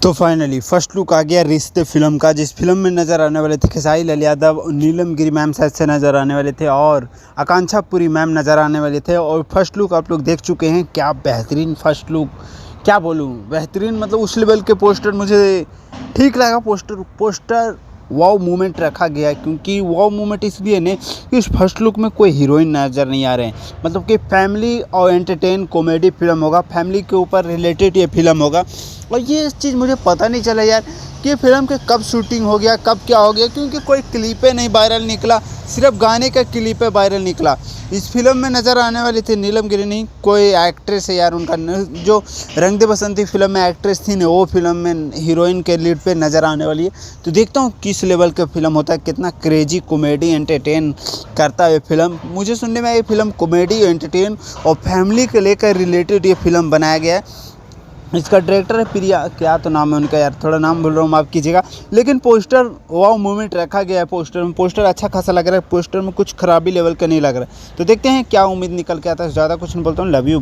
So finally first look आ गया रिश्ते film का, जिस फिल्म में नज़र आने वाले थे खेसारी लाल यादव, नीलम गिरी मैम शायद से नज़र आने वाले थे और आकांक्षा पुरी मैम नज़र आने वाले थे। और फर्स्ट लुक आप लोग देख चुके हैं। क्या बेहतरीन फर्स्ट लुक, क्या बोलूँ, बेहतरीन मतलब उस लेवल के पोस्टर मुझे ठीक लगा। पोस्टर वाव मूवमेंट रखा गया है, क्योंकि वाव मूवमेंट इसलिए नहीं कि इस फर्स्ट लुक में कोई हीरोइन नज़र नहीं आ रहे हैं। मतलब कि फैमिली और एंटरटेन कॉमेडी फिल्म होगा, फैमिली के ऊपर रिलेटेड ये फिल्म होगा। और ये चीज़ मुझे पता नहीं चला यार कि फिल्म के कब शूटिंग हो गया, कब क्या हो गया, क्योंकि कोई क्लिपें नहीं वायरल निकला, सिर्फ गाने का क्लिप वायरल निकला। इस फिल्म में नज़र आने वाली थी नीलम गिरी, नहीं कोई एक्ट्रेस है यार, उनका जो रंग दे बसंती फिल्म में एक्ट्रेस थी ना, वो फिल्म में हीरोइन के लीड पे नज़र आने वाली है। तो देखता हूँ किस लेवल का फिल्म होता है, कितना क्रेजी कॉमेडी एंटरटेन करता है ये फिल्म। मुझे सुनने में ये फिल्म कॉमेडी एंटरटेन और फैमिली के लेकर रिलेटेड ये फिल्म बनाया गया है। इसका डायरेक्टर है प्रिया, क्या तो नाम है उनका यार, थोड़ा नाम भूल रहा हूँ, माफ़ कीजिएगा। लेकिन पोस्टर वाव मूवमेंट रखा गया है। पोस्टर अच्छा खासा लग रहा है। पोस्टर में कुछ खराबी लेवल का नहीं लग रहा है। तो देखते हैं क्या उम्मीद निकल के आता है। ज़्यादा कुछ नहीं बोलता हूँ। Love you.